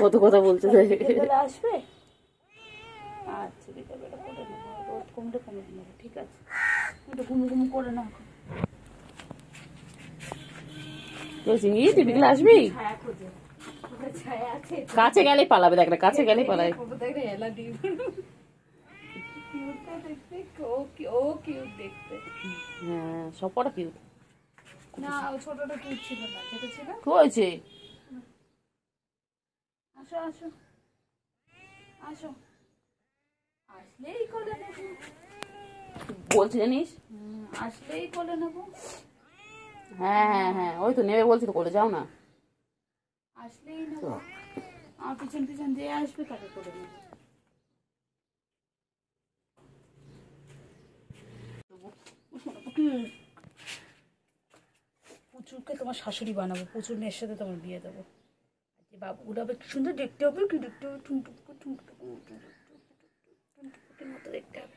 কত কথা বলছে। আসবে? আচ্ছা বিকেলবেলা করে নেবো, রোদ কমলে কমে নেবো, ঠিক আছে। একটু ঘুম ঘুম করে না চিংড়ি, তুই বিকেলে আসবি? কাছে গেলে পালাবে, দেখ না, কাছে গেলে পালাবে। হ্যাঁ, সবকটা কিউট। না ছোটটা কিউট ছিল না, ছোট ছিল। কি হয়েছে? আসো আসো আসো, আসলেই কোলে নেবো। বলছি জানিস, আসলেই কোলে নেবো। হ্যাঁ হ্যাঁ হ্যাঁ, ওই তো নেবে বলছি তো, কোলে যাও না। আসলেই নেবো, আমার পিছন পিছন দিয়ে আসবে, তাকে কোলে নেবো। প্রচুরকে তোমার শাশুড়ি বানাবো, প্রচুর মেয়ের সাথে তোমার বিয়ে দেবো। বাবুগুলো একটু সুন্দর দেখতে হবে, কি দেখতে হবে, ঠুনটুকু ঠুনটুকু মতো দেখতে হবে।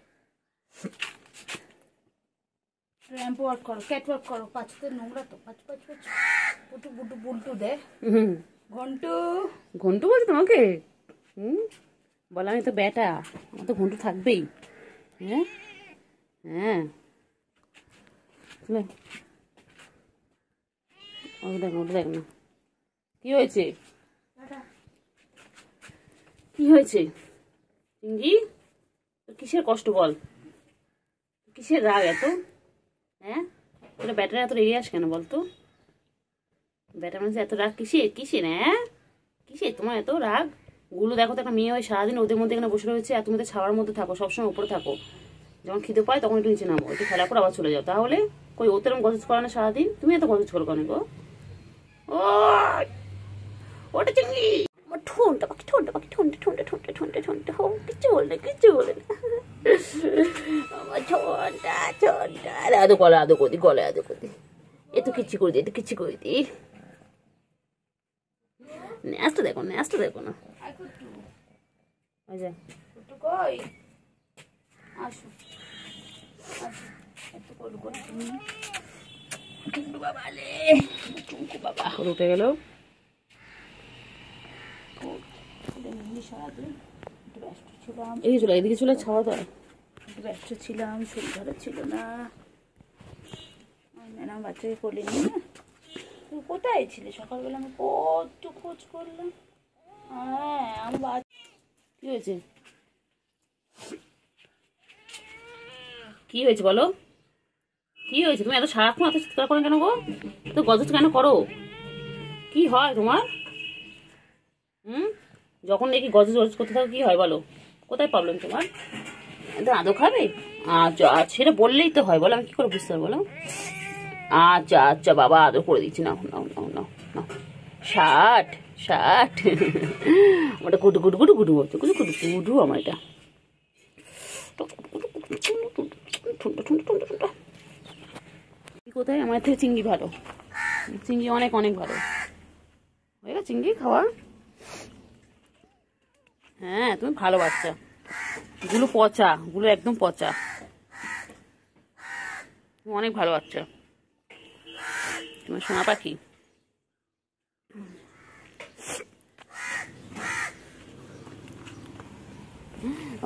র্যাম্প ওয়ার্ক করো, ক্যাট ওয়ার্ক করো, পাঁচতে নোংরা তো, পাঁচ পাঁচ পাঁচ পুটু পুটু বুলটু দে। ঘন্টু ঘন্টু বলছে তোমাকে? বলে আমি তো বেটা, আমার তো ঘন্টু থাকবেই। হ্যাঁ হ্যাঁ, দেখ ওটা দেখ না, কি হয়েছে? কি হয়েছে চিংড়ি? তোর কিসের কষ্ট বল, কিসের রাগ এত? হ্যাঁ, ওটা ব্যাটারে এত রেগে আস কেন বলতো? ব্যাটার মানুষ এত রাগ কিসের? কিসের? হ্যাঁ কিসের তোমার এত রাগ? গুলো দেখো তো, একটা মেয়ে হয় সারাদিন ওদের মধ্যে এখানে বসে রয়েছে, আর তুমি তো ছাওয়ার মধ্যে থাকো, সবসময় উপরে থাকো। যখন খিদে পায় তখন একটু নিচে নামো, একটু খেলা করে আবার চলে যাও। তাহলে কই ও তেরম গজজ করে না সারাদিন? তুমি এত গজজ করো কেন গো? ও ওটা চিংড়ি, আমার ঠোঁটটা পাখি, ঠোঁটটা পাখি, ঠোঁটে ঠোঁটে ঠোঁটে ঠোঁটে ঠোঁটে হো, কিচ্ছু বলে কিচ্ছু বলে না। আমার ঠোঁটটা ঠোঁটটা আদো গলা আদো কদি, গলায় আদো কদি, এত কিচ্ছু করে দিই, এত কিচ্ছু করে দিই। ন্যাসটা দেখো, ন্যাসটা দেখো না। কই আসো আসো, একটু কোল করে তুমি। কিন্তু বাবা লে, চুমকু বাবা উঠে গেল। এদিকে চলে, এদিকে চলে, ছাওয়া দেয়। ব্যস্ত ছিলাম, শরীর ভালো ছিল না, ম্যাডাম বাচ্চাকে কোলে নিয়ে। তুই কোথায় ছিলে সকালবেলা? আমি কত খোঁজ করলাম। হ্যাঁ আমার কি হয়েছে? কি হয়েছে বলো, কি হয়েছে? তুমি এত সারাক্ষণ এত চিৎকার করো কেন গো? এত গজজ কেন করো? কি হয় তোমার? যখন দেখি গজজ গজজ করতে থাকো কি হয় বলো? কোথায় প্রবলেম তোমার? আদো খাবে? আচ্ছা আচ্ছা, সেটা বললেই তো হয়, বলো আমি কি করে বুঝতে পারবো বলো? আচ্ছা আচ্ছা বাবা, আদর করে দিচ্ছি, নাও নাও নাও নাও নাও। 60 60 ওটা গুডু গুডু গুডু গুডু হচ্ছে, গুডু গুডু গুডু আমার এটা। কোথায়? আমার থেকে চিংড়ি ভালো, চিংড়ি অনেক অনেক ভালো। হয়ে গেছে চিংড়ি খাওয়া? হ্যাঁ তুমি ভালো বাচ্চা, গুলো পচা, গুলো একদম পচা, অনেক ভালো বাচ্চা তোমার সোনা পাখি।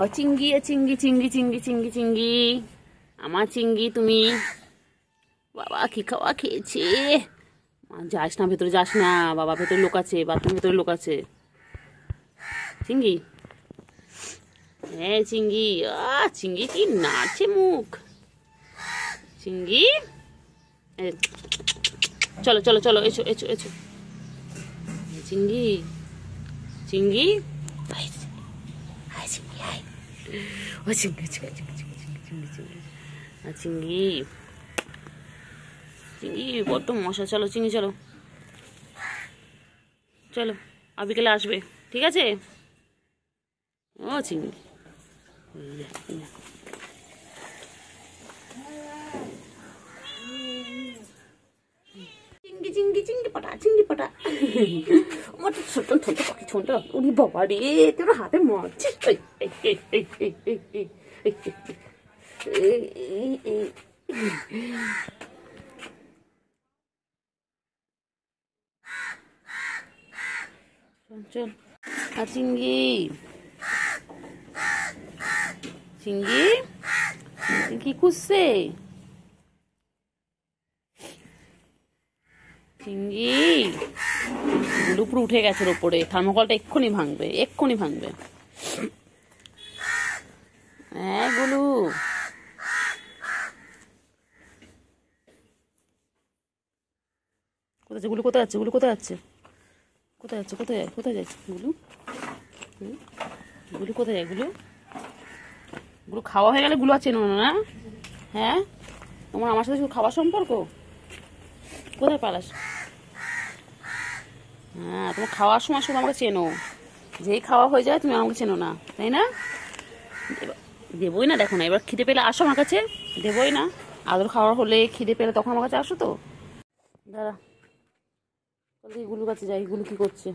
ও চিংড়ি, চিংড়ি চিংড়ি চিংড়ি চিংড়ি চিংড়ি, আমার চিংড়ি তুমি। বাবা কি খাওয়া খেয়েছে? যাস না ভেতরে, যাস না বাবা, ভেতরে লোক আছে, বাথরুম ভেতরে লোক আছে। চিংড়ি, হ্যাঁ চিংড়ি, চিংড়ি কি নাচে মুখ। চিংড়ি চলো চলো চলো, এসো এসো এসো। চিংড়ি, চিংড়ি, ও চিংড়ি চিংড়ি চিংড়ি চিংড়ি চিংড়ি, বড্ড মশা। চলো চিংড়ি চলো চলো, আর বিকেলে আসবে, ঠিক আছে? ও চিংড়ি, চিংড়ি চিংড়ি চিংড়ি পাটা, চিংড়ি পাটা। আমার তো ছোট ছোট পাখি, ছোট। উনি বাবা রে, তোর হাতে মারছিস? চল আর চিঙ্গি চিঙ্গি কি খুঁজছে? চিঙ্গি গুলু পুরো উঠে গেছে ওপরে। থার্মোকলটা এক্ষুনি ভাঙবে, এক্ষুনি ভাঙবে। হ্যাঁ গুলু, কোথায় যাচ্ছে গুলু? কোথায় যাচ্ছে গুলু? কোথায় যাচ্ছে? কোথায় যাচ্ছে? কোথায় যায়? কোথায় যাচ্ছে গুলু? গুলু কোথায় যায়? গুলু গুলু খাওয়া হয়ে গেলে গুলু আর চেনো না? হ্যাঁ, তোমার আমার সাথে শুধু খাওয়ার সম্পর্ক? কোথায় পালাস? হ্যাঁ, তোমার খাওয়ার সময় শুধু আমাকে চেনো, যেই খাওয়া হয়ে যায় তুমি আমাকে চেনো না, তাই না? দেবই না, দেখো না, এবার খিদে পেলে আসো আমার কাছে, দেবই না। আদর খাওয়ার হলে খিদে পেলে তখন আমার কাছে আসো তো। দাঁড়া, দেখি গুলু কাছে যাই, গুলু কি করছে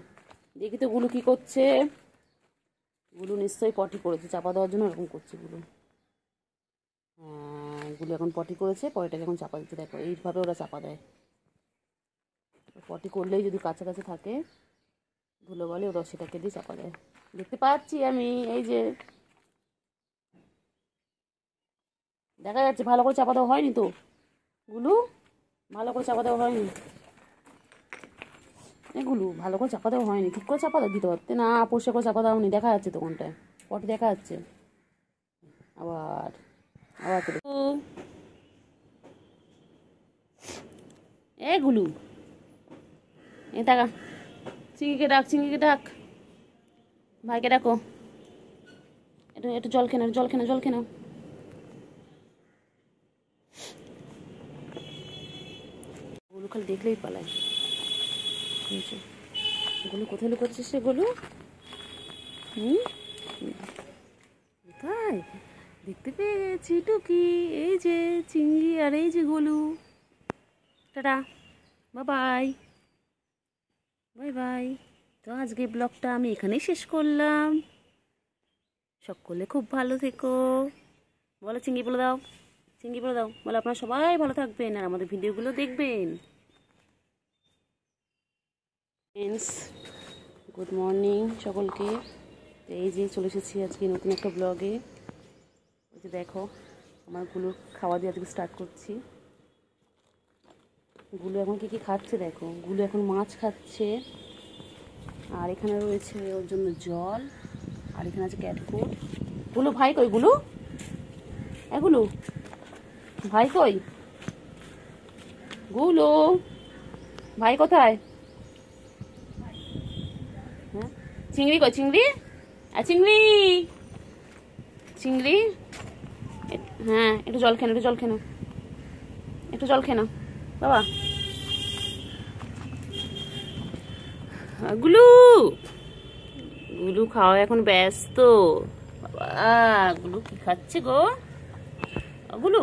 দেখি তো। গুলু কি করছে? গুলু নিশ্চয়ই পটি করেছে, চাপা দেওয়ার জন্য এরকম করছে গুলু। হ্যাঁ, গুলু এখন পটি করেছে, পটিটাকে এখন চাপা দিচ্ছে। দেখো এইভাবে ওরা চাপা দেয়। পটি করলেই যদি কাছাকাছি থাকে ধুলো বলে, ওরা সেটাকে দিয়ে চাপা দেয়। দেখতে পাচ্ছি আমি, এই যে দেখা যাচ্ছে। ভালো করে চাপা দেওয়া হয়নি তো গুলু, ভালো করে চাপা দেওয়া হয়নি। এগুলো ভালো করে চাপা দেওয়া হয়নি, ঠিক করে চাপা দিতে পারতে না। পরিষ্কার করে চাপা দেওয়া দেখা যাচ্ছে তো, কোনটায় পটি দেখা যাচ্ছে। আবার আবার এগুলো এ টাকা। চিংড়িকে ডাক, চিংড়িকে ডাক, ভাইকে ডাকো। একটু একটু জল খেনো, জল খেনো, জল খেনো। গুলু খালি দেখলেই পালায়। গুলু কোথায় লুকাচ্ছিস রে গুলু? কোথায়? দেখতে পেয়েছি টুকি, এই যে চিংড়ি আর এই যে গুলু। Tata, bye bye, bye bye. তো আজকে ব্লগটা আমি এখানেই শেষ করলাম। সকলে খুব ভালো থেকো। বলো চিংড়ি, বলে দাও, চিংড়ি বলে দাও। বলে আপনারা সবাই ভালো থাকবেন আর আমাদের ভিডিওগুলো দেখবেন। ফ্রেন্ডস, গুড মর্নিং সকলকে। এই যে চলে এসেছি আজকে নতুন একটা ব্লগে। ওই যে দেখো, আমার গুলো খাওয়া দিয়ে আজকে স্টার্ট করছি। গুলো এখন কি কি খাচ্ছে দেখো। গুলো এখন মাছ খাচ্ছে, আর এখানে রয়েছে ওর জন্য জল, আর এখানে আছে ক্যাট ফুড। গুলো ভাই কই? গুলো এগুলো ভাই কই? গুলো ভাই কোথায়? হ্যাঁ, চিংড়ি কই? চিংড়ি আর চিংড়ি, চিংড়ি। হ্যাঁ, একটু জল খেনো, একটু জল খেনো, একটু জল খেনো বাবা। গুলু, গুলু খাওয়া এখন ব্যস্ত বাবা। গুলু কি খাচ্ছে গো? গুলু,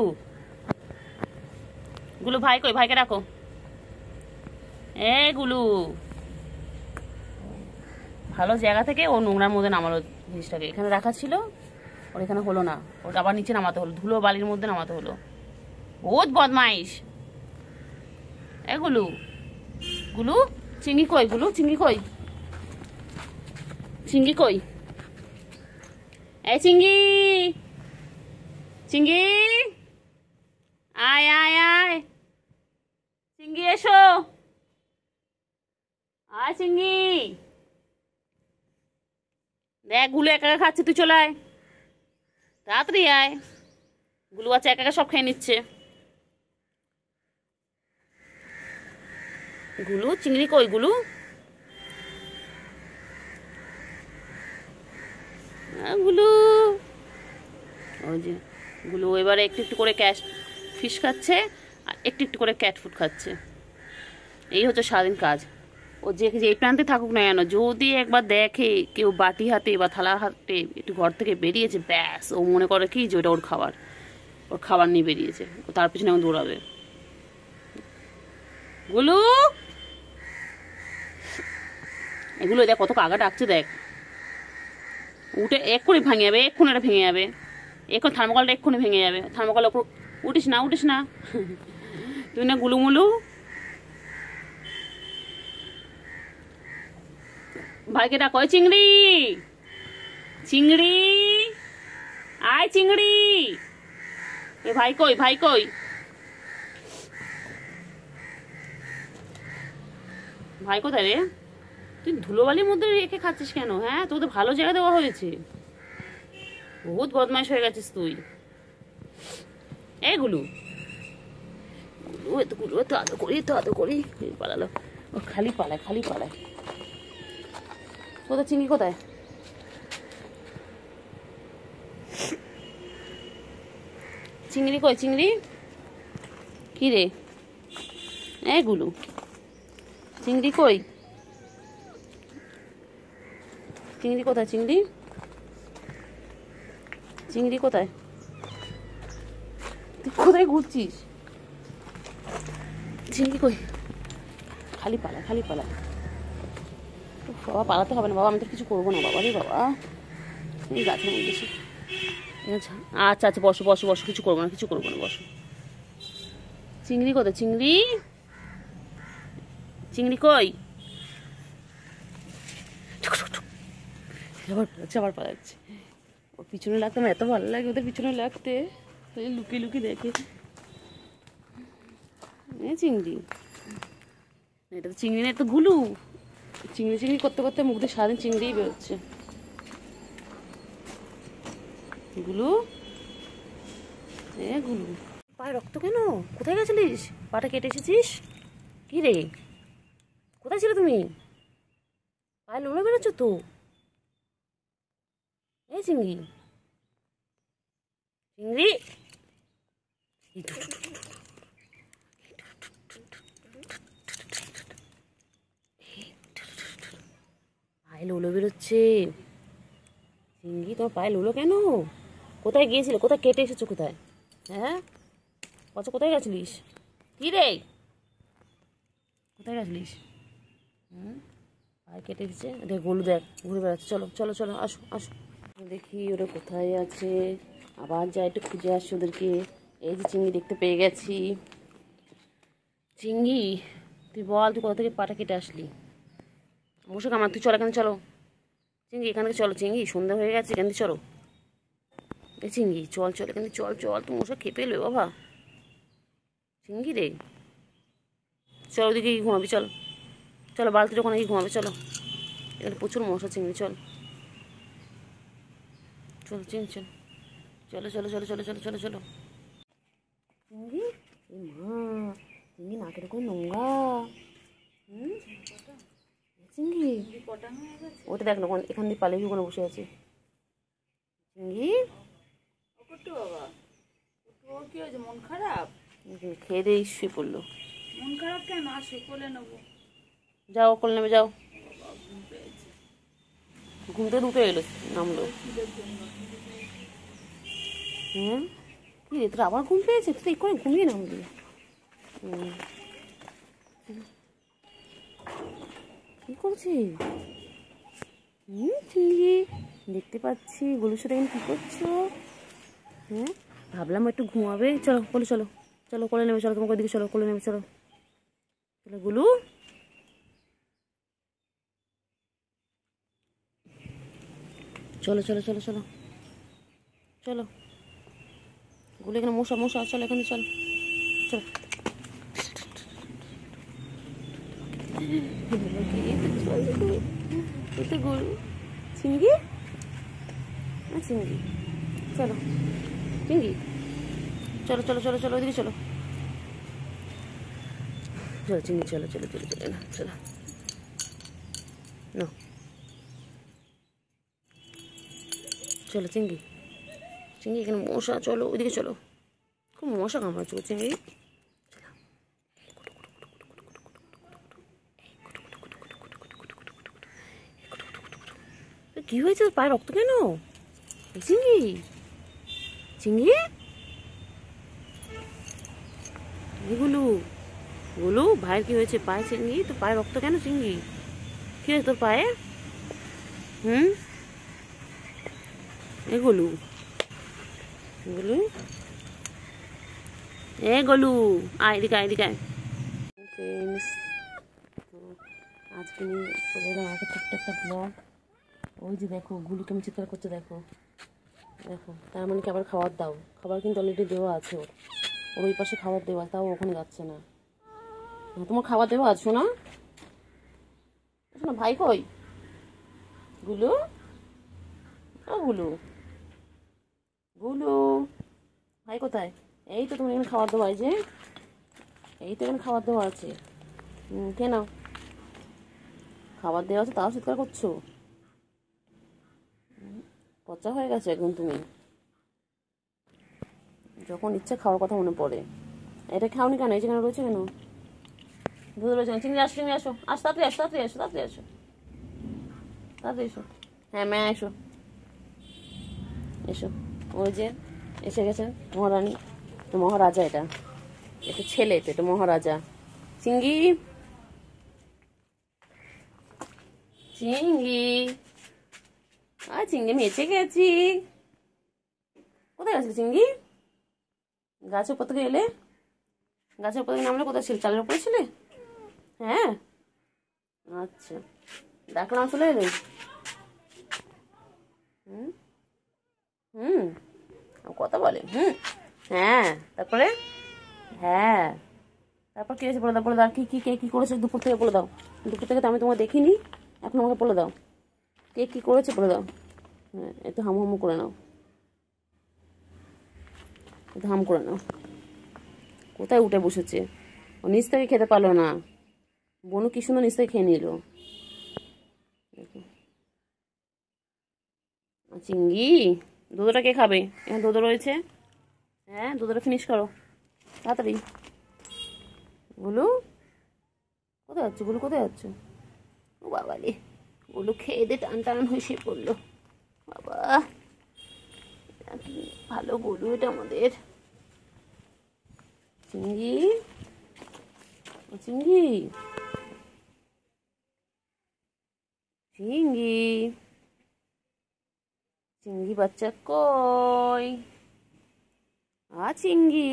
গুলু ভাই কই? ভাইকে রাখো। এ গুলু, ভালো জায়গা থেকে ও নোংরার মধ্যে নামালো জিনিসটাকে। এখানে রাখা ছিল, ওর এখানে হলো না, ওটা আবার নিচে নামাতে হলো, ধুলো বালির মধ্যে নামাতে হলো। বহুত বদমাইশ এগুলো। গুলু, চিংড়ি কই? গুলু, চিংড়ি কই? চিংড়ি কই? এই চিংড়ি, চিংড়ি আয় আয় আয়, চিংড়ি এসো, আয় চিংড়ি। দেখ গুলু একা একা খাচ্ছে, তুই চলে আয়, তাড়াতাড়ি আয়। গুলু আছে একা একা সব খেয়ে নিচ্ছে। গুলু, চিংড়ি কই? গুলু, গুলু, ওই যে গুলু এবারে একটু একটু করে ফিশ খাচ্ছে আর একটু একটু করে ক্যাট ফুড খাচ্ছে। এই হচ্ছে সারাদিন কাজ। ও যে এই প্রান্তে থাকুক না কেন, যদি একবার দেখে কেউ বাটি হাতে বা থালা হাতে একটু ঘর থেকে বেরিয়েছে, ব্যাস ও মনে করে কি যে ওটা ওর খাবার, ওর খাবার নিয়ে বেরিয়েছে, ও তার পিছনে এখন দৌড়াবে। গুলু, এগুলো দেখ কত কাগা ডাকছে, দেখ উঠে এক্ষুনি ভেঙে যাবে, এক্ষুনি এটা ভেঙে যাবে, এখন থার্মোকলটা এক্ষুনি ভেঙে যাবে। থার্মোকল ওপর উঠিস না, উঠিস না তুই না গুলুমুলু। ভাইকে ডাক, ওই চিংড়ি, চিংড়ি, আয় চিংড়ি। এ ভাই কই, ভাই কই? ভাই কোথায় রে? তুই ধুলোবালির মধ্যে রেখে খাচ্ছিস কেন? হ্যাঁ, তোকে তো ভালো জায়গা দেওয়া হয়েছে। বহুত বদমাইশ হয়ে গেছিস তুই। এগুলো এত আদর করি, তো আদর করি। পালালো, ও খালি পালায়, খালি পালায়। কোথায় চিংড়ি, কোথায়? চিংড়ি কই, চিংড়ি? কি রে এগুলো? চিংড়ি কই? চিংড়ি কোথায়? চিংড়ি, চিংড়ি কোথায়? তুই কোথায় ঘুরছিস? চিংড়ি কই? খালি পালা, খালি পালা। বাবা পালাতে হবে না বাবা, আমি তো কিছু করবো না বাবা রে বাবা। এই গাছের মধ্যে আচ্ছা আচ্ছা আচ্ছা, বসো বসো বসো, কিছু করবো না, কিছু করবো না, বসো। চিংড়ি কোথায়? চিংড়ি, চিংড়ি কই? আবার পালাচ্ছে। ওর পিছনে লাগতে আমার এত ভালো লাগে, ওদের পিছনে লাগতে। লুকিয়ে লুকিয়ে দেখে। চিংড়ি, এটা তো চিংড়ি না, এটা তো গুলু। চিংড়ি চিংড়ি করতে করতে মুখ দিয়ে সারাদিন চিংড়িই বেরোচ্ছে। গুলু, গুলু, পায়ে রক্ত কেন? কোথায় গেছিলিস? পাটা কেটে এসেছিস? কি রে, কোথায় ছিলে তুমি? পায়ে লোমড়ে বেরোচ্ছ তো। এই চিংড়ি, চিংড়ি, পায়ে লোলো বেরোচ্ছে। চিংড়ি, তোমার পায়ে লোলো কেন? কোথায় গিয়েছিলে? কোথায় কেটে এসেছো? কোথায়? হ্যাঁ, আচ্ছা, কোথায় গেছিলিস? কি রে, কোথায় গেছিলিস? পায়ে কেটে দিচ্ছে। দেখ গলু, দেখ ঘুরে বেড়াচ্ছে। চলো চলো চলো, আসো আসো, দেখি ওরা কোথায় আছে। আবার যাই একটু খুঁজে আসি ওদেরকে। এই যে চিংড়ি দেখতে পেয়ে গেছি। চিংড়ি, তুই বল, তুই কোথা থেকে পাটা কেটে আসলি? মশা কামার, তুই চল এখানে, চলো। চিংড়ি এখান থেকে চলো, চিংড়ি সন্ধ্যা হয়ে গেছে, এখান থেকে চলো। এই চিংড়ি চল চল, এখান থেকে চল চল, তুই মশা খেপে এলো বাবা। চিংড়ি রে, চল ওদিকে গিয়ে ঘুমাবি, চল চলো, বালতির ওখানে গিয়ে ঘুমাবে, চলো। এখানে প্রচুর মশা চিংড়ি, চল চল চিংড়ি, চল চলো চলো চলো চলো চলো চলো চলো। চিংড়ি, এই মা, চিংড়ি নাকের কোনো নোংরা। চিংড়ি, ওটা দেখ না, এখান দিয়ে পালিয়ে ওখানে বসে আছে। চিংড়ি, বাবা ওর কি হয়েছে? মন খারাপ? খেয়ে দিয়ে শুয়ে পড়লো। মন খারাপ কেন? আসো, কোলে নেবো। যাও, কোলে নেবে যাও। ঘুম থেকে উঠে এলো, নামলো। কি রে, তোর আবার ঘুম পেয়েছে? তুই করে ঘুমিয়ে নামলি। কি করছিস? চিংড়ি, দেখতে পাচ্ছি। গলুর সাথে কি করছো? হ্যাঁ, ভাবলাম একটু ঘুমাবে। চলো কোলে চলো, চলো কোলে নেবে চলো, তোমাকে ওইদিকে চলো, কোলে নেবে চলো। চলো গুলু, চলো চলো চলো চলো চলো। গুলো, এখানে মশা মশা, চলো এখানে, চলো চলো। গরু, চিংড়ি, চিংড়ি, চলো চিংড়ি, চলো চলো চলো চলো, ওইদিকে চলো। চলো চিংড়ি, চলো চলো চলো চলো, না চলো না, চলো চিংড়ি, চিংড়ি, এখানে মশা, চলো ওইদিকে চলো। খুব মশা কামড়াচ্ছ চিংড়ি। কি হয়েছে? পায়ে রক্ত কেন? চিংড়ি, চিংড়ি, এগুলো গুলো, ভাইয়ের কি হয়েছে পায়ে? চিংড়ি, তোর পায়ে রক্ত কেন? চিংড়ি, কি হয়েছে তোর পায়ে? এগুলো এগুলো, এগুলো, আয় এদিকে, আয় এদিকে, আয়। ফ্রেন্ডস, তো আজকে নিয়ে চলে এলাম একটা ছোট্ট একটা ব্লগ। ওই যে দেখো গুলু কেমন চিৎকার করছে, দেখো দেখো, তার মানে কি আবার খাবার দাও? খাবার কিন্তু অলরেডি দেওয়া আছে ওর, ওই পাশে খাবার দেওয়া, তাও ওখানে যাচ্ছে না। তোমার খাবার দেওয়া আছো না? ভাই কই? গুলু, ও গুলু, গুলু ভাই কোথায়? এই তো তোমার এখানে খাবার দেওয়া, এই যে এই তো এখানে খাবার দেওয়া আছে। কেন খাবার দেওয়া আছে তাও চিৎকার করছো? পচা হয়ে গেছে একদম তুমি, যখন ইচ্ছা খাওয়ার কথা মনে পড়ে। এটা খাওনি কেন? এই যেখানে রয়েছে কেন? দুধ রয়েছে না? চিংড়ি আসো, চিংড়ি আসো, আস তাড়াতাড়ি আসো, তাড়াতাড়ি আসো, তাড়াতাড়ি আসো, তাড়াতাড়ি এসো। হ্যাঁ ম্যা এসো, এসো। ওই যে এসে গেছে মহারানী, তো মহারাজা, এটা এটা ছেলে, তো এটা মহারাজা। চিঙ্গি, চিঙ্গি, আর চিঙ্গি আমি এসে গেছি। কোথায় গেছিল চিঙ্গি? গাছের উপর থেকে এলে? গাছের উপর থেকে নামলে কোথায় ছিল? চালের উপরে ছিলে? হ্যাঁ, আচ্ছা, ডাকলাম চলে এলে? হুম হুম, কথা বলে। হ্যাঁ, তারপরে? হ্যাঁ, তারপর কি হয়েছে বলে দাও, বলে দাও। কি কি কে কি করেছে দুপুর থেকে বলে দাও। দুপুর থেকে তো আমি তোমাকে দেখিনি, এখন আমাকে বলে দাও কে কি করেছে, বলে দাও। হ্যাঁ, একটু হাম হাম করে নাও, একটু হাম করে নাও। কোথায় উঠে বসেছে? ও নিচ থেকে খেতে পারলো না, বনু কি সুন্দর নিচ থেকে খেয়ে নিল। চিঙ্গি, দুধটা কে খাবে? এখানে দুধ রয়েছে। হ্যাঁ, দুধটা ফিনিশ করো তাড়াতাড়ি। গুলু কোথায় যাচ্ছে? গুলু কোথায় যাচ্ছে? ও বাবা রে, গুলু খেয়ে দে টান টান হয়ে শুয়ে পড়লো। বাবা, কি ভালো গুলু এটা আমাদের। চিঙ্গি, ও চিঙ্গি, চিঙ্গি, চিঙ্গি বাচ্চা কই? চিঙ্গি,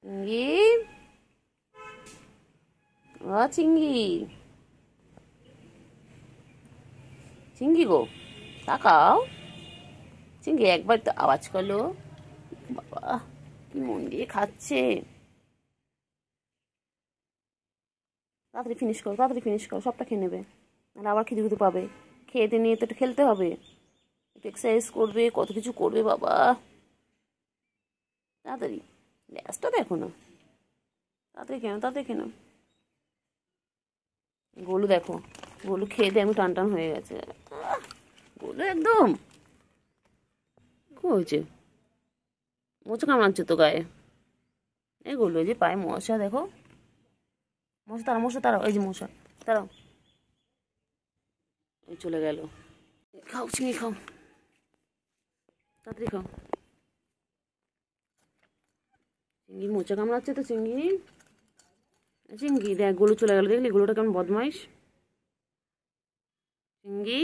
চিঙ্গি, চিঙ্গি, চিঙ্গি গো, তাকাও। চিঙ্গি একবার তো আওয়াজ করলো। বাবা, কি মন দিয়ে খাচ্ছে। তাড়াতাড়ি ফিনিশ করো, তাড়াতাড়ি ফিনিশ করো, সবটা খেয়ে নেবে, নাহলে আবার খিদে খিদে পাবে। খেয়ে দিয়ে নিয়ে তো একটু খেলতে হবে, একটু এক্সারসাইজ করবে, কত কিছু করবে বাবা। তাড়াতাড়ি, ল্যাসটা দেখো না, তাড়াতাড়ি কেন, তাড়াতাড়ি কেন। গোলু দেখো, গোলু খেয়ে দিয়ে আমি টান টান হয়ে গেছে। গোলু একদম কি হয়েছে? মশা কামড়াচ্ছে তো গায়ে। এই গোলু, এই যে পায়ে মশা, দেখো মশা, তারা মশা, তারাও, এই যে মশা, তারাও। ওই চলে গেল। খাও চিংড়ি, খাও তাড়াতাড়ি খাও। চিংড়ি মোচা কামড়াচ্ছে তো। চিংড়ি, চিংড়ি দেখ, গোলু চলে গেল, দেখলি গোলুটা কেমন বদমাইশ। চিংড়ি,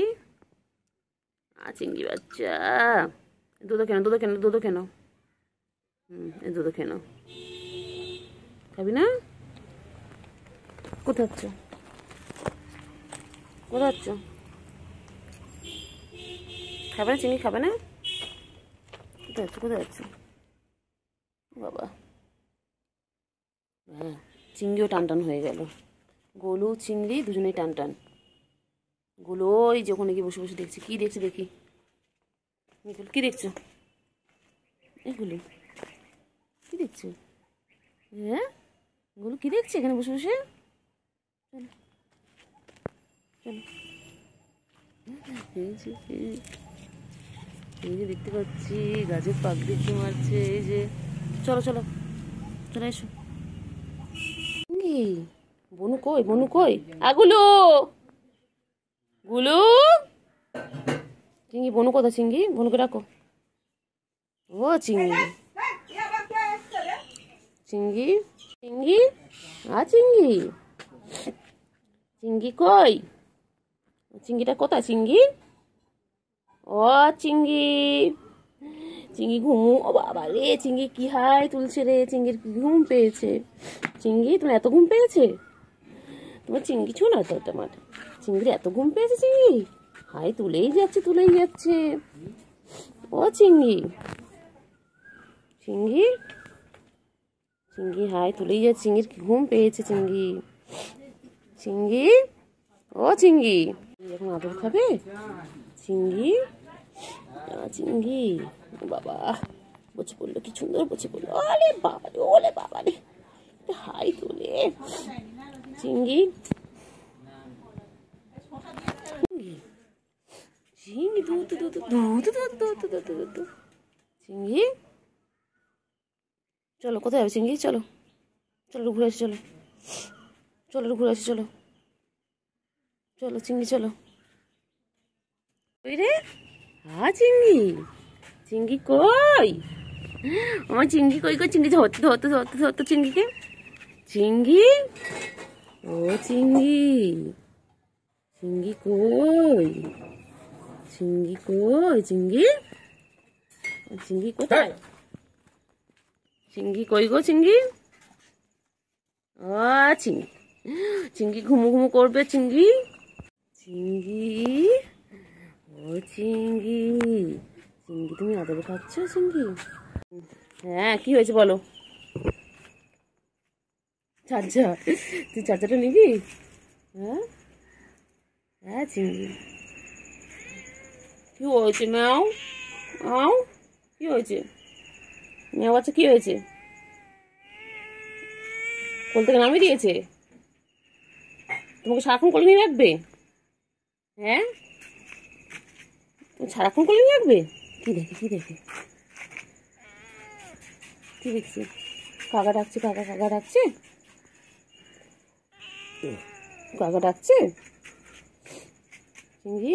চিংড়ি বাচ্চা, দুধ কেন, দুধ কেন, দুধ কেন। এই দুধ কেন, খাবি না? কোথায় যাচ্ছ, কোথায় যাচ্ছ? খাবে না চিংড়ি, খাবে না? কোথায় যাচ্ছ, কোথায় যাচ্ছ বাবা? হ্যাঁ, চিংড়িও টান টান হয়ে গেল। গোলু চিংড়ি দুজনেই টান টান। গোলু ওই যে ওখানে গিয়ে বসে বসে দেখছি, কি দেখছি দেখি। কি দেখছো এগুলো? কি দেখছো? হ্যাঁ, গোলু কি দেখছে এখানে বসে বসে? চলো চলো, এই যে দেখতে পাচ্ছি গাছের পাক দেখতে মারছে, এই যে। চলো চলো, চলে এসো। বনু কই, বনু কই? গুলু, গুলু, চিঙ্গি, বনু কোথা? চিঙ্গি, বনুকে ডাকো। ও চিঙ্গি, চিঙ্গি, চিঙ্গি, চিঙ্গি, চিঙ্গি কই? চিঙ্গিটা কোথায়? চিঙ্গি, ও চিঙ্গি, চিঙ্গি ঘুমু। ও বাবা রে, চিঙ্গি কি হাই তুলছে রে, চিঙ্গির কি ঘুম পেয়েছে। চিঙ্গি, তোমার এত ঘুম পেয়েছে? তোমার চিংড়ি ছো না তো তোমার চিংড়ি এত ঘুম পেয়েছে চিংড়ি হাই তুলেই যাচ্ছে তুলেই যাচ্ছে ও চিংড়ি চিংড়ি চিংড়ি হাই তুলেই যাচ্ছে চিংড়ির ঘুম পেয়েছে চিংড়ি চিংড়ি ও চিংড়ি এখন আদর খাবে চিংড়ি চিংড়ি বাবা বসে পড়লো কি সুন্দর বসে পড়লো আরে বাবা রে ওলে বাবা রে হাই তোলে চিংড়ি চিংড়ি দুধ দুধ দুধ দুধ দুধ দুধ দুধ চিংড়ি চলো কোথায় যাবে চিংড়ি চলো চলো ঘুরে আসি চলো চলো ঘুরে আসি চলো চলো চিংড়ি চলো ওই রে চিংড়ি চিংড়ি কই আমার চিংড়ি কই কই চিংড়ি ধরতে ধরতে ধরতে ধরতে চিংড়িকে চিংড়ি ও চিংড়ি চিংড়ি কই চিংড়ি কই চিংড়ি চিংড়ি কোথায় চিংড়ি কই গো চিংড়ি চিংড়ি চিংড়ি ঘুমু ঘুমু করবে চিংড়ি চিংড়ি ও চিংড়ি চিংড়ি তুমি আদর খাচ্ছ চিংড়ি হ্যাঁ কি হয়েছে বলো চার্জা তুই চার্জারটা নিবি হ্যাঁ হ্যাঁ চিংড়ি কি হয়েছে ম্যাও আও কি হয়েছে ম্যাও বাচ্চা কি হয়েছে কোল থেকে নামিয়ে দিয়েছে তোমাকে সারাক্ষণ কোলে নিয়ে রাখবে হ্যাঁ সারাক্ষণ কোলে নিয়ে রাখবে কি দেখে কি দেখে কি দেখছি কাকা ডাকছে কাকা কাকা ডাকছে কাকা ডাকছে চিংড়ি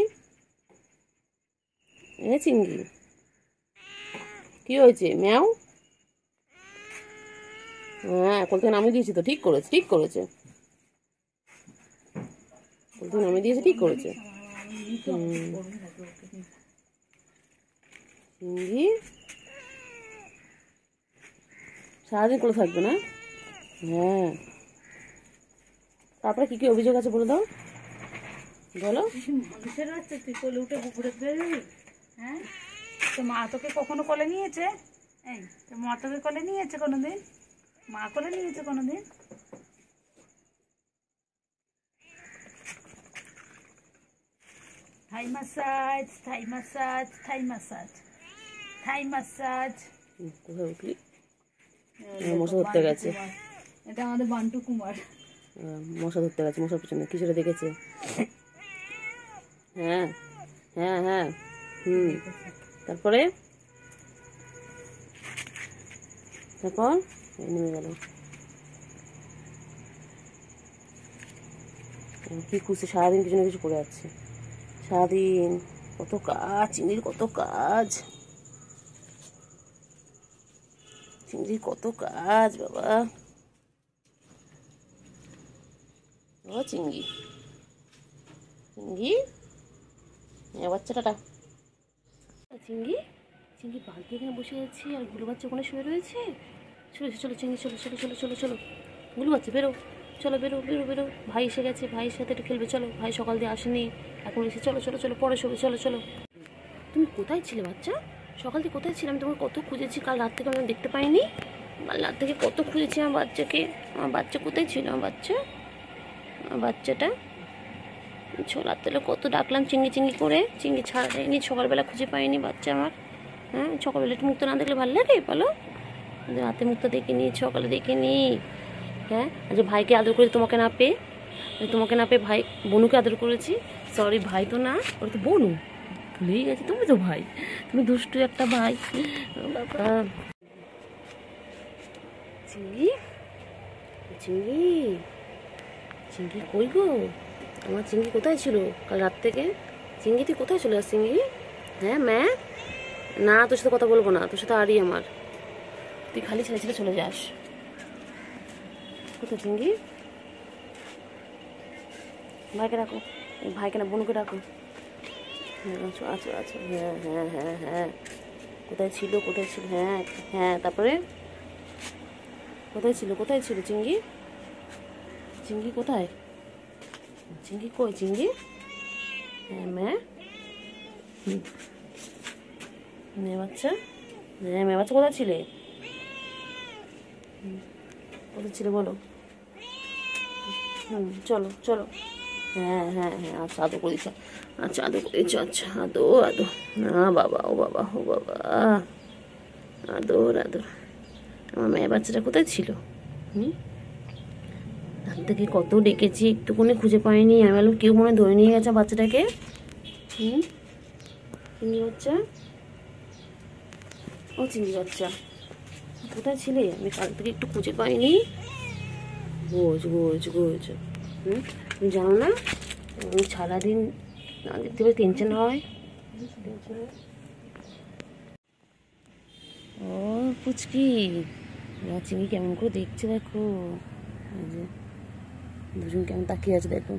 চিংড়ি কি হয়েছে ম্যাও হ্যাঁ কোল থেকে নামিয়ে দিয়েছি তো ঠিক করেছে ঠিক করেছে কোল থেকে নামিয়ে দিয়েছে ঠিক করেছে চিংড়ি সারাদিন করে থাকবে না হ্যাঁ তারপরে কি কি অভিযোগ আছে বলে দাও বলো তুই কোলে উঠে ঘুরে বেরোবি হ্যাঁ তো মা তোকে কখনো কোলে নিয়েছে এই তো মা তোকে কোলে নিয়েছে কোনোদিন মা কোলে নিয়েছে কোনোদিন থাই মাসাজ থাই মাসাজ থাই মাসাজ থাই মাসাজ কোথায় উঠলি মশা ধরতে গেছে এটা আমাদের বান্টু কুমার মশা ধরতে গেছে মশার পিছনে কি সেটা দেখেছে হ্যাঁ হ্যাঁ হ্যাঁ তারপরে তারপর নেমে গেল কি খুশি সারাদিন কিছু না কিছু করে যাচ্ছে সারাদিন কত কাজ চিংড়ির কত কাজ চিংড়ির কত কাজ বাবা ও চিংড়ি চিংড়ি বাচ্চাটা চিংড়ি চিংড়ি বালতি এখানে বসে আছে আর গুলো বাচ্চা ওখানে শুয়ে রয়েছে চলো চলো চিংড়ি চলো চলো চলো চলো চলো গুলো বাচ্চা বেরো চলো বেরো বেরো বেরো ভাই এসে গেছে ভাইয়ের সাথে একটু খেলবে চলো ভাই সকাল দিয়ে আসেনি এখন এসে চলো চলো চলো পরে শোবে চলো চলো তুমি কোথায় ছিলে বাচ্চা সকাল থেকে কোথায় ছিলাম তোমার কত খুঁজেছি কাল রাত থেকে আমি দেখতে পাইনি কাল রাত থেকে কত খুঁজেছি আমার বাচ্চাকে আমার বাচ্চা কোথায় ছিল আমার বাচ্চাটা ছোলার তেলে কত ডাকলাম চিংড়ি চিংড়ি করে চিংড়ি ছাড়াইনি সকালবেলা খুঁজে পাইনি বাচ্চা আমার হ্যাঁ সকালবেলা একটু মুক্ত না দেখলে ভালো লাগে বলো রাতে মুক্ত দেখিনি সকালে দেখিনি হ্যাঁ আচ্ছা ভাইকে আদর করে তোমাকে না পেয়ে ভাই বনুকে আদর করেছি সরি ভাই তো না ওর তো বনু ভুলেই গেছে তুমি তো ভাই তুমি দুষ্টু একটা ভাই বাবা চিংড়ি চিংড়ি চিংড়ি কই গো আমার চিংড়ি কোথায় ছিল কাল রাত থেকে চিংড়ি তুই কোথায় চলে আস চিংড়ি হ্যাঁ ম্যা না তোর সাথে কথা বলবো না তোর সাথে আরই আমার তুই খালি ছেড়ে ছেড়ে চলে যাস কোথায় চিংড়ি ভাইকে ডাকো ভাইকে না বোনকে ডাকো হ্যাঁ আচ্ছা আচ্ছা আচ্ছা হ্যাঁ হ্যাঁ হ্যাঁ হ্যাঁ কোথায় ছিল হ্যাঁ হ্যাঁ তারপরে কোথায় ছিল চিংড়ি চিংড়ি কোথায় চিঙ্গি কই চিঙ্গি? হ্যাঁ মেয়ে মেয়ে বাচ্চা, হ্যাঁ মেয়ে বাচ্চা কোথায় ছিলে? কোথায় ছিলে বলো? চলো চলো। হ্যাঁ হ্যাঁ হ্যাঁ, আচ্ছা আদো করেছ, আচ্ছা আদো করেছ, আচ্ছা আদো আদো। না বাবা, ও বাবা, ও বাবা, আদর আদর। আমার মেয়ে বাচ্চাটা কোথায় ছিল? রাত থেকে কত ডেকেছি, একটুকুনি খুঁজে পাইনি। আমি বললাম কেউ মনে ধরে নিয়ে গেছে বাচ্চাটাকে। চিংড়ি বাচ্চা, ও চিংড়ি বাচ্চা কোথায় ছিলে? আমি কাল থেকে একটু খুঁজে পাইনি। গোজ গোজ গোজ। তুমি জানো না আমি সারাদিন না দেখতে পাই টেনশন হয়। ও পুচকি, চিংড়ি কেমন করে দেখছে দেখো, দুজন কেমন তাকিয়ে আছে দেখো।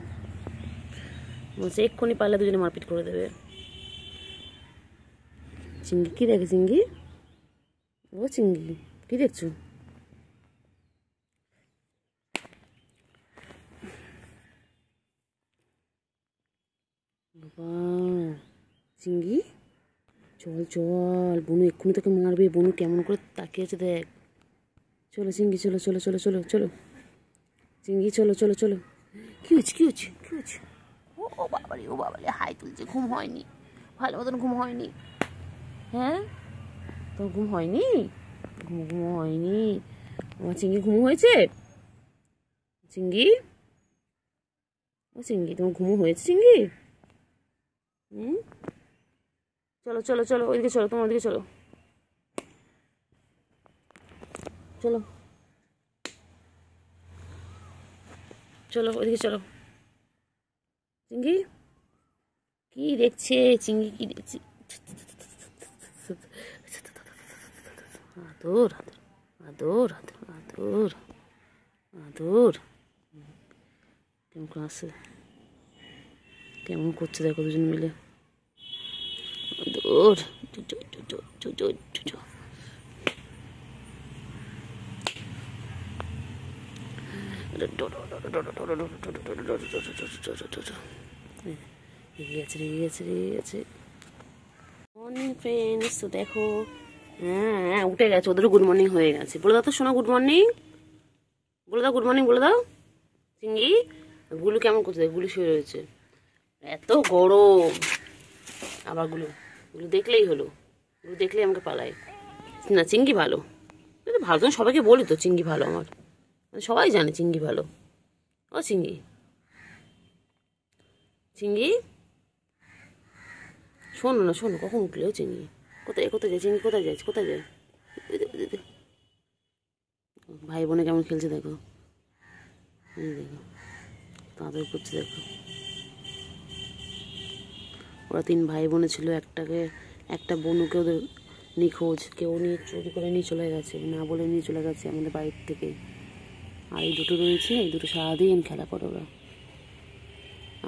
বলছে এক্ষুনি পারলে দুজনে মারপিট করে দেবে। চিংড়ি কি দেখে? চিংড়ি, ও চিংড়ি কি দেখছো? চিংড়ি চল চল, বনু এক্ষুনি তোকে মারবে। বনু কেমন করে তাকিয়ে আছে দেখ। চলো চিংড়ি, চলো চলো চলো চলো চলো চিংড়ি, চলো চলো চলো। কি হচ্ছে কি হচ্ছে কি হচ্ছে? ও বাবারে, ও বাবারে, হাই তুলছে। ঘুম হয়নি ভালো মতন, ঘুম হয়নি? হ্যাঁ তোর ঘুম হয়নি? ঘুম ঘুম হয়নি? আমার চিংড়ি ঘুম হয়েছে? চিংড়ি, ও চিংড়ি তোমার ঘুম হয়েছে চিংড়ি? চলো চলো চলো, ওইদিকে চলো, তোমার ওদিকে চলো, চলো চলো ওইদিকে চলো। চিংড়ি কি দেখছে? চিংড়ি কি দেখছে? আদর আদর আদর আদর আদর। কেমন করে আসে, কেমন করছে দেখো দুজন মিলে। আদর রেগে গেছে রেগে গেছে রেগে গেছে। মর্নিং ফ্রেন্ডস, তো দেখো হ্যাঁ হ্যাঁ উঠে গেছে, ওদেরও গুড মর্নিং হয়ে গেছে। বলে দাও তো শোনা গুড মর্নিং, বলে দাও গুড মর্নিং বলে দাও। চিংড়ি, গুলু কেমন করছে? গুলু শুয়ে রয়েছে, এত গরম। আবার গুলু, গুলু দেখলেই হলো, গুলু দেখলেই আমাকে পালায়। না চিংড়ি ভালো, ভালো তো সবাইকে বলি তো চিংড়ি ভালো, আমার সবাই জানে চিংড়ি ভালো। ও চিংড়ি, চিংড়ি শোনো না, শোনো, কখন উঠলে? ও চিংড়ি কোথায় কোথায় যায়? চিংড়ি কোথায় যাচ্ছে? কোথায় যায়? ভাই বোনে কেমন খেলছে দেখো, দেখো তাদের করছে দেখো। ওরা 3 ভাই বোনে ছিল, একটা বোনকে ওদের নিখোঁজ, কেউ নিয়ে চুরি করে নিয়ে চলে গেছে, না বলে নিয়ে চলে গেছে আমাদের বাড়ির থেকে। আর এই দুটো রয়েছে, এই দুটো সারাদিন খেলা করে ওরা।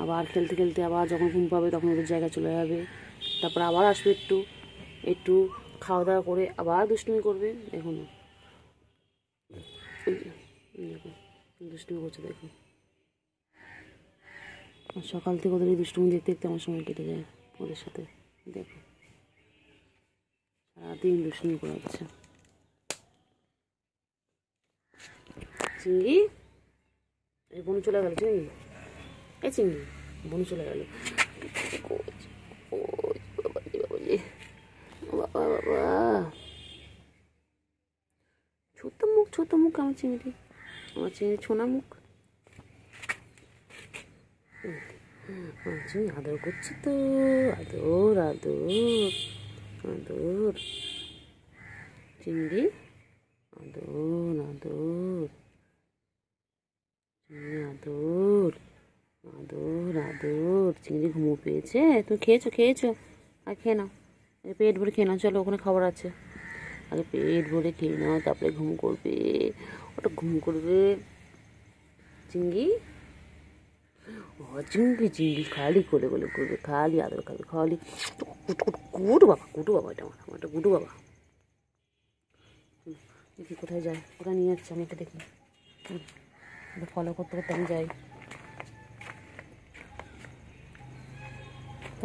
আবার খেলতে খেলতে আবার যখন ঘুম পাবে তখন ওদের জায়গায় চলে যাবে, তারপর আবার আসবে, একটু একটু খাওয়া দাওয়া করে আবার দুষ্টুমি করবে। দেখো না, দেখো দুষ্টুমি করছে দেখো। আর সকাল থেকে ওদের এই দুষ্টুমি দেখতে দেখতে আমার সময় কেটে যায় ওদের সাথে। দেখো সারাদিন দুষ্টুমি করে যাচ্ছে। চিংড়ি, এই বনু চলে গেল। চিংড়ি, এই চিংড়ি, বনু চলে গেল। বাবা বাবা, ছোট্ট মুখ ছোট্ট মুখ আমার চিংড়ি, আমার চিংড়ি ছোনা মুখ। চিংড়ি আদর করছি তো, আদর আদর আদর। চিংড়ি আদর আদর, চিংড়ি আদর আদর আদর। চিংড়ি ঘুমো পেয়েছে? তুমি খেয়েছো খেয়েছো? আর খেয়ে নাও, পেট ভরে খেয়ে নাও। চলো ওখানে খাবার আছে, আগে পেট ভরে খেয়ে নাও, তারপরে ঘুম করবে। ওটা ঘুম করবে। চিংড়ি, ও চিংড়ি, চিংড়ি খালি কোলে কোলে করবে, খালি আদর খাবে, খালি গুডু বাবা, গুডু বাবা, এটা আমার একটা গুডু বাবা। দেখি কোথায় যায়, কোথায় নিয়ে যাচ্ছে আমাকে দেখি, ফলো করতে করতে আমি যাই।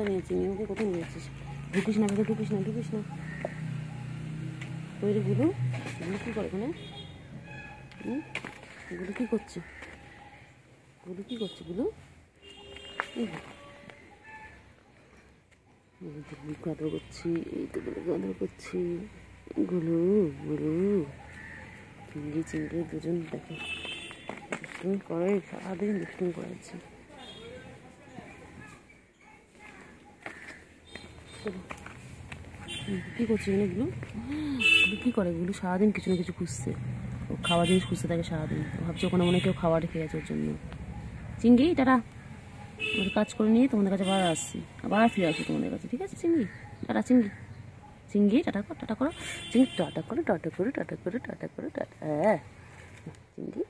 কোথায় নিয়েছি ওকে কোথায় নিয়েছিস ঢুকিস না ভেতরে ঢুকিস না ওই রে গুলো কী করে ওখানে গুলো কী করছে গুলো গাদর করছি এই তো গাদর করছি গুলো চিংড়ি দুজন দেখে দুষ্টুমি করে সারাদিন দুষ্টুমি করেছে কী করছে এগুলো কী করে এগুলো সারাদিন কিছু না কিছু খুঁজছে ও খাওয়া জিনিস খুঁজতে থাকে সারাদিন ভাবছি ওখানে মনে কেউ খাওয়া রেখে গেছে ওর জন্য চিংড়ি টাটা আমাদের কাজ করে নিয়ে তোমাদের কাছে আবার আসছি আবার ফিরে আসছি তোমাদের কাছে ঠিক আছে চিংড়ি টাটা চিংড়ি টাটা করো চিংড়ি টাটা করে হ্যাঁ চিংড়ি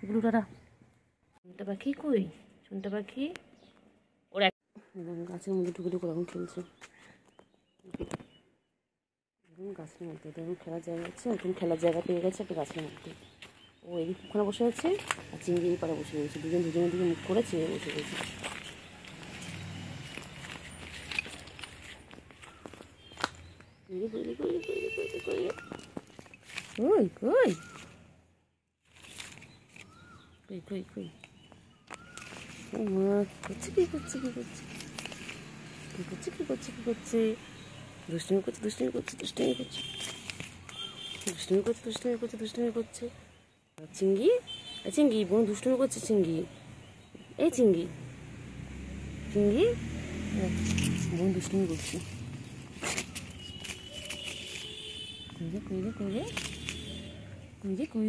এগুলো টাটা শুনতে পাখি কই শুনতে পাখি ওরা গাছের মধ্যে ঢুকে এখন খেলছে গাছের মধ্যে এখন খেলার জায়গা আছে এখন খেলার জায়গা পেয়ে গেছে একটা গাছের মধ্যে ও এদিক ওখানে বসে আছে আর চিংড়ি এই পাড়ে বসে রয়েছে দুজনের দিকে মুখ করে চেয়ে বসে রয়েছে কই কি করছে দুষ্টুমি করছে চিংড়ি বোন দুষ্টুমি করছে চিংড়ি বোন দুষ্টুমি করছে কই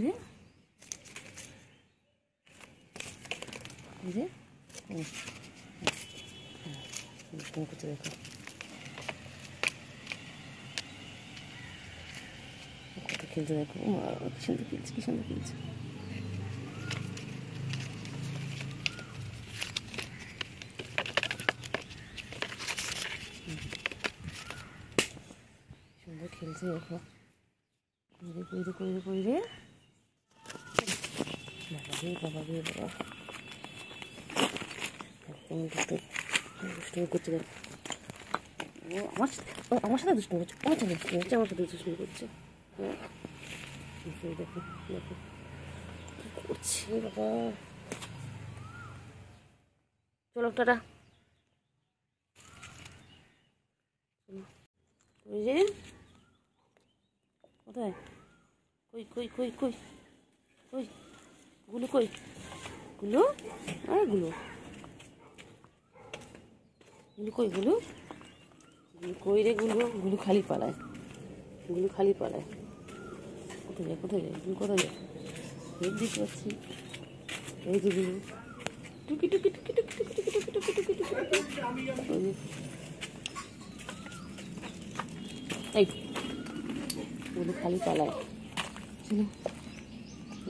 রে দুষ্টুমি করছে দেখো কত খেলছে দেখো কি সুন্দর খেলছে সুন্দর খেলছে দেখো কই রে বাবা একদম দুষ্টুমি করছে দেখো ও আমার সাথে দুষ্টুমি করছে আমার সাথে দুষ্টুমি করছে দেখো কি করছে বাবা চলো টাটা ওই যে কোথায় কই গুলো কই রে গুলো খালি পালায় কোথায় যায় দেখতে পাচ্ছি এই যে গুলো টুকি এই গুলো খালি পালায় চলো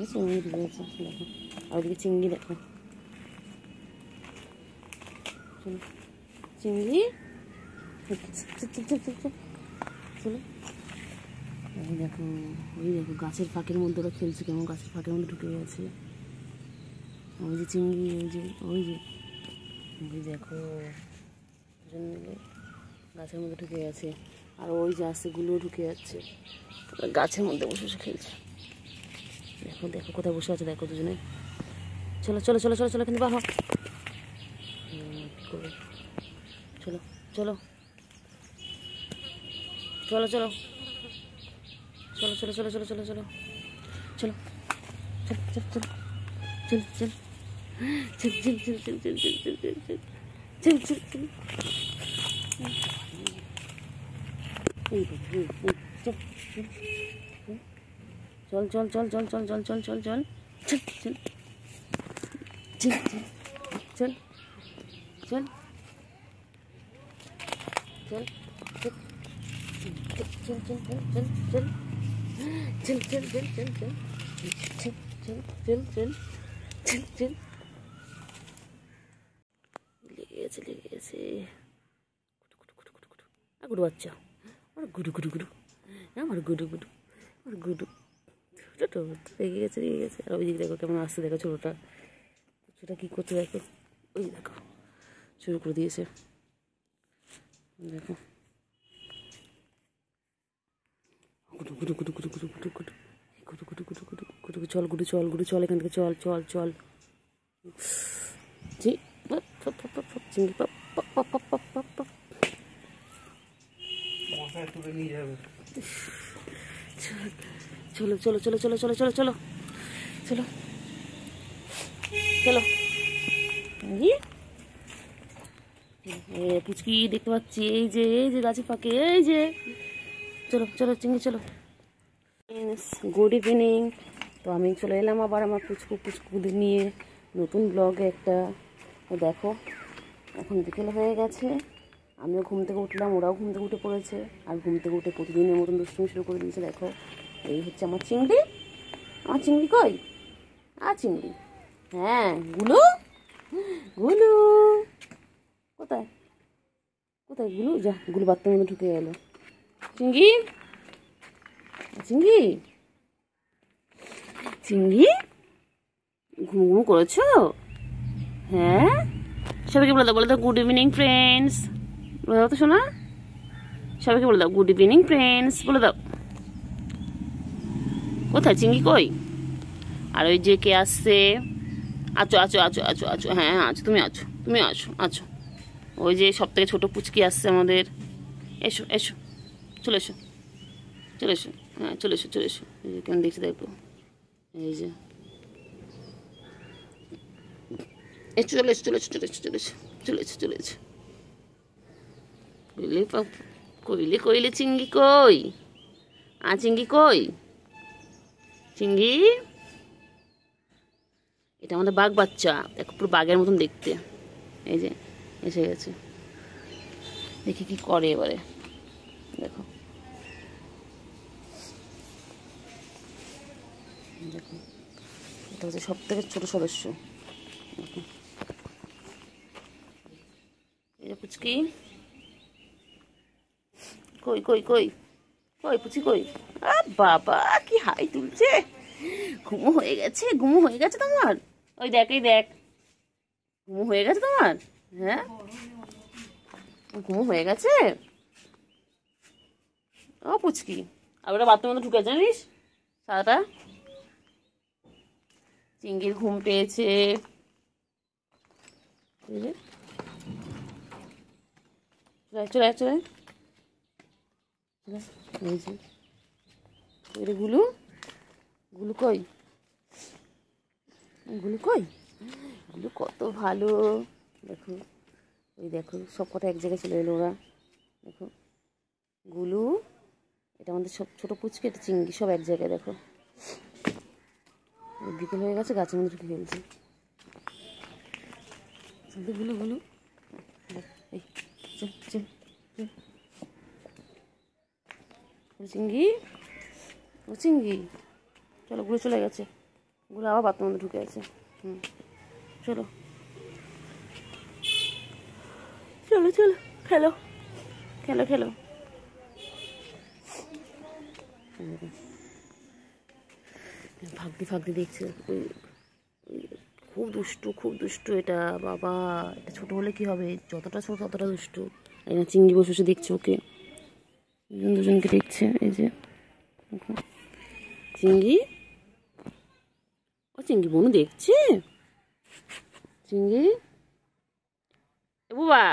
চিংড়ি রয়েছে দেখো আর ওদিকে চিংড়ি দেখো চলো চিংড়ি চলো ওই দেখো গাছের ফাঁকের মধ্যে ওরা খেলছে কেমন গাছের ফাঁকের মধ্যে ঢুকে গেছে ওই যে চিংড়ি ওই যে দেখো দুজন মিলে গাছের মধ্যে ঢুকে গেছে আর ওই যে আসেগুলো ঢুকে যাচ্ছে গাছের মধ্যে বসে খেলছে দেখো কোথায় বসে আছে দেখো দুজনে চলো কিন্তু বাহ চলো লেগে গেছে গুডু বাচ্চা আমার গুডু আমার গুডু লেগে গেছে আর ওই দিকে দেখো কেমন আসছে দেখো ছোটোটা সেটা কি করছে দেখো, ওই দেখো শুরু করে দিয়েছে, দেখো গুটু গুটু গুটু গুটু গুটু গুটু গুটু গুটু গুটু গুটু গুটু গুটু চল, গুটু চল, গুটু চল, এখান থেকে চল চল চল। জি চিংড়ি চলো চলো চলো চলো চলো চলো চলো চলো চলো। পুচকি দেখতে পাচ্ছি, এই যে গাছের ফাঁকে, এই যে চলো চলো চিংড়ি চলো। Good evening. তো আমি চলে এলাম আবার আমার পুচকুদের নিয়ে নতুন ব্লগে একটা। দেখো এখন বিকেল হয়ে গেছে, আমিও ঘুম থেকে উঠলাম, ওরাও ঘুম থেকে উঠে পড়েছে, আর ঘুম থেকে উঠে প্রতিদিনের মতন দুষ্টুমি শুরু করে দিয়েছে। দেখো এই হচ্ছে আমার চিংড়ি। আমার চিংড়ি কই? চিংড়ি, হ্যাঁ গুলু, গুলু কোথায় কোথায় গুলু? যা, গুলু বাথরুমের মধ্যে ঢুকে গেল। চিংড়ি, চিংড়ি, চিংড়ি ঘুম ঘুম করেছো? হ্যাঁ, সবাইকে বলে দাও, বলে দাও গুড ইভিনিং ফ্রেন্ডস, বলে দাও তো শোনা, সবাইকে বলে দাও গুড ইভিনিং ফ্রেন্ডস, বলে দাও। কোথায় চিংড়ি কই? আর ওই যে কে আসছে, আছো আছো আছো আছো আছো, হ্যাঁ আছো, তুমি আছো, তুমি আছো আছো। ওই যে সব থেকে ছোটো পুচকি আসছে আমাদের, এসো এসো, চলে এসো চলে এসো, হ্যাঁ চলে এসো চলে এসো। এই যে কেমন দেখছি দেখো, এই যে চলে এসো চলে এসো চলে এসো চলে এসো চলে এসো চলে এসো। কইলে কইলে কইলে চিংড়ি কই? চিংড়ি কই? চিংড়ি, এটা আমাদের বাঘ বাচ্চা, দেখো পুরো বাঘের মতন দেখতে। এই যে এসে গেছে, দেখি কি করে এবারে, দেখো দেখো, এটা হচ্ছে সব থেকে ছোট সদস্য। দেখো এই যে পুচকি, কই কই কই কই পুচি কই? বাবা কি হাই তুলছে, ঘুমো হয়ে গেছে, ঘুমো হয়ে গেছে তোমার? ওই দেখ, এই দেখ, ঘুমো হয়ে গেছে তোমার? হ্যাঁ ঘুমো হয়ে গেছে। ও পুচকি, আর ওটা বাথরুমের মধ্যে ঢুকে জানিস সারাটা। চিংড়ির ঘুম পেয়েছে, চলে চলে গুলু, গুলু কই? গুলু কই? গুলু কত ভালো, দেখো ওই দেখো সব কটা এক জায়গায় চলে এলো ওরা। দেখো গুলু, এটা আমাদের সব ছোটো পুচকি, এটা চিংড়ি, সব এক জায়গায়। দেখো বিকেল হয়ে গেছে, গাছের মধ্যে ঢুকে ফেলছে। গুলু গুলু, এই চিংড়ি, ও চিংড়ি চলো, গুলো চলে গেছে, গুলো আবার বাথরুমের মধ্যে ঢুকে আছে। চলো চলো চলো, খেলো খেলো খেলো। ফাঁকদি ফাঁকদি দেখছে, খুব দুষ্টু খুব দুষ্টু এটা। বাবা এটা ছোট হলে কি হবে, যতটা ছোট ততটা দুষ্টু। এই না চিংড়ি বসে বসে দেখছে ওকে, দুজনকে দেখছে। এই যে চিংড়ি, ও চিংড়ি বোনু দেখছে। চিংড়ি, এ বাবা